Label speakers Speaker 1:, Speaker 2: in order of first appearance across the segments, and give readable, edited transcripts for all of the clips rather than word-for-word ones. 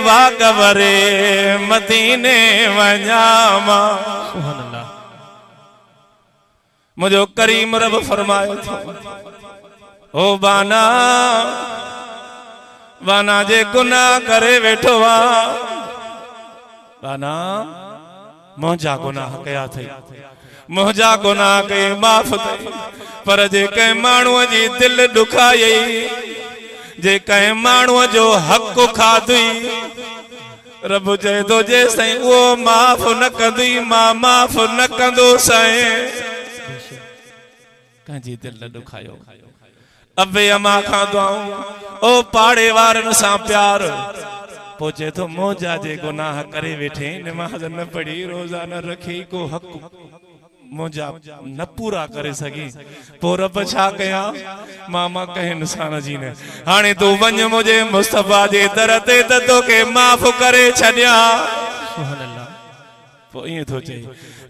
Speaker 1: वागवरे मदीने वञामा।
Speaker 2: सुभान अल्लाह।
Speaker 1: मुझो करीम रब फरमायो था ओ बाना बाना जे गुनाह करे वेठो वा बाना मुंहिंजा गुनाह कया थई मुंहिंजा गुनाह के माफ़ थई पर जे कंहिं माण्हूअ जी दिल दुखाई जे कंहिं माण्हूअ जो हक़ खाधई रब चए थो जेसिताईं उहो माफ़ न कंदी मां माफ़ न कंदो साईं। कंहिंजी दिल न दुखायो अबे अमा खां दुआऊं ओ पाड़े वारनि सां प्यार पोचे तो मोजा जे गुनाह करे वेठे नमाज न पढ़ी रोजा न रखी को हक मोजा न पूरा करे सगी पो रब छा कया मामा कहे इंसान जी ने हाने तू वञ मुझे मुस्तफा जे दर ते त तोखे माफ़ करे छॾिया।
Speaker 2: सुभान अल्लाह।
Speaker 1: पो ईअं थो चई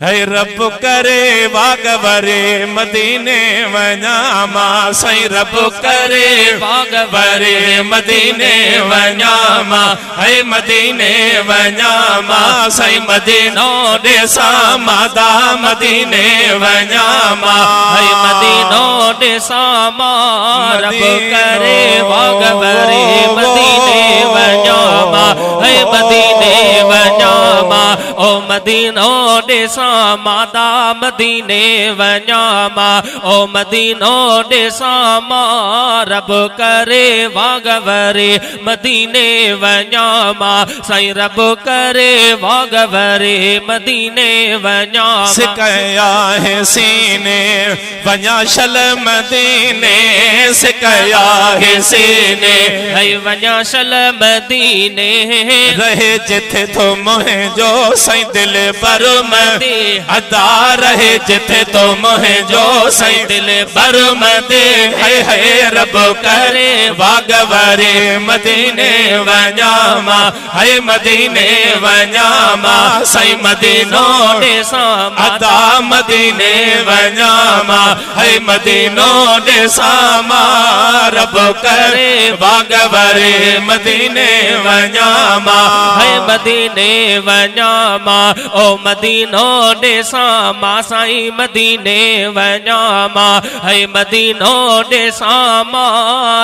Speaker 1: है रब करे वागवरे मदीने वञामा साईं रब करे वागवरे मदीने वञामा है मदीने वञामा साईं मदीनो ॾेसा मादा मदीने वञामा
Speaker 2: है मदीनो ॾेसा रब करे वागवरे मदीने वञामा है मदीने वञामा ओ मदीनो ॾेसा मादा मदीने वञामा ओ मदीनो ॾेसा रब करे वागवरे मदीने वञामा साईं रब करे वागवरे मदीने वञामा।
Speaker 1: सिकया है सीने वञा शल मदीने सिकया है सीने
Speaker 2: है वञा शल मदीने
Speaker 1: रहे जिथे तो मोहे जो साईं दिल पर मदे अदा रहे जिथे तो मोहे जो साईं दिल पर मदे है रब करे वागवरे मदीने वञामा है मदीने वञामा साईं मदीनो
Speaker 2: ॾेसा
Speaker 1: अदा मदीने वञामा है मदीनो ॾेसा रब करे वागवरे मदीने वञामा
Speaker 2: है मदीने वञामा ओ मदीनो ॾेसा साईं मदीने वञामा है मदीनो ॾेसा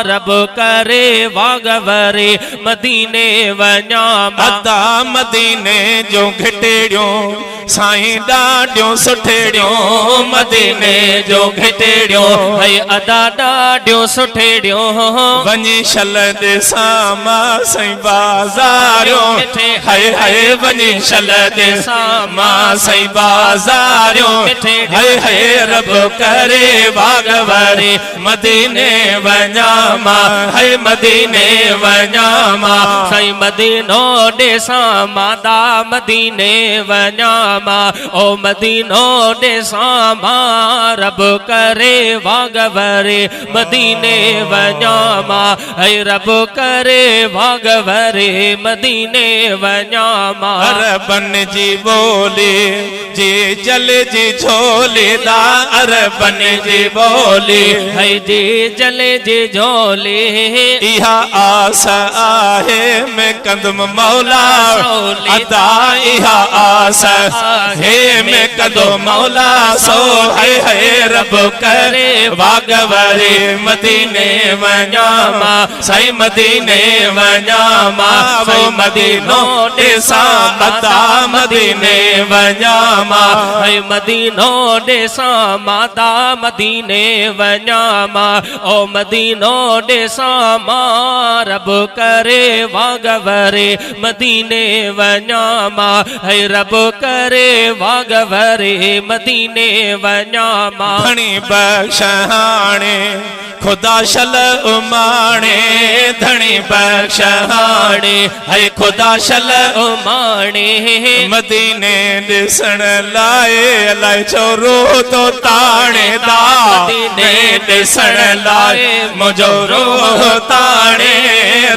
Speaker 2: रब करे वागवरे मदीने वञामा।
Speaker 1: अदा मदीने जो घिटेड़ियों साईं ॾाढियों सुठेड़ियों मदीने जो घिटेड़ियों
Speaker 2: है अदा ॾाढियों सुठेड़ियों
Speaker 1: वञी शल ॾेसा मां साईं बाज़ारियों है वञी शल ॾेसा मां साईं बाज़ारियों है रब करे वागवरे मदीने वञामा है मदीने वञामा
Speaker 2: साईं मदीनो ॾेसा मादा मदीने वञामा ओ मदीनो ॾेसा रब करे वागवरे मदीने वञामा है रब करे वागवरे मदीने वञामा।
Speaker 1: अरबन जी बोली जी जल जी झोली दा अरबन जी बोली
Speaker 2: है जी जल जी झोली
Speaker 1: इहा आस आहे मैं कंदम मौला अदा इहा आस है मैं कंदो मौला सो है रब करे वागवरे मदीने वञामा साईं मदीने वञामा वो मदीनो ॾेसा अदा मदीने वञामा
Speaker 2: है मदीनो ॾेसा मादा मदीने वञामा ओ मदीनो ॾेसा रब करे वागवरे मदीने वञामा है रब करे वागवरे मदीने वञामा।
Speaker 1: घणी बख्श हाणे खुदा शल उमाणे धणी बख्श हाणे है खुदा शल
Speaker 2: उमाणे
Speaker 1: मदीने ॾिसण लाइ अलाए छो रो तो ताणे दा मदीने ॾिसण लाइ मुंहिंजो रो ताणे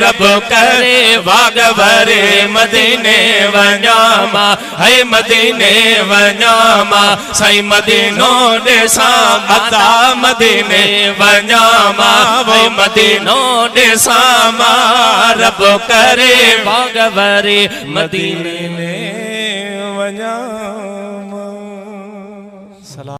Speaker 1: रब करे वागवरे मदीने वञामा है मदीने
Speaker 2: मदीने वञामा साईं मदीनो ॾिसां अदा मदीने वञामा भाई मदीनो ॾिसां मां रब करे भाग वरी मदीने
Speaker 1: वञा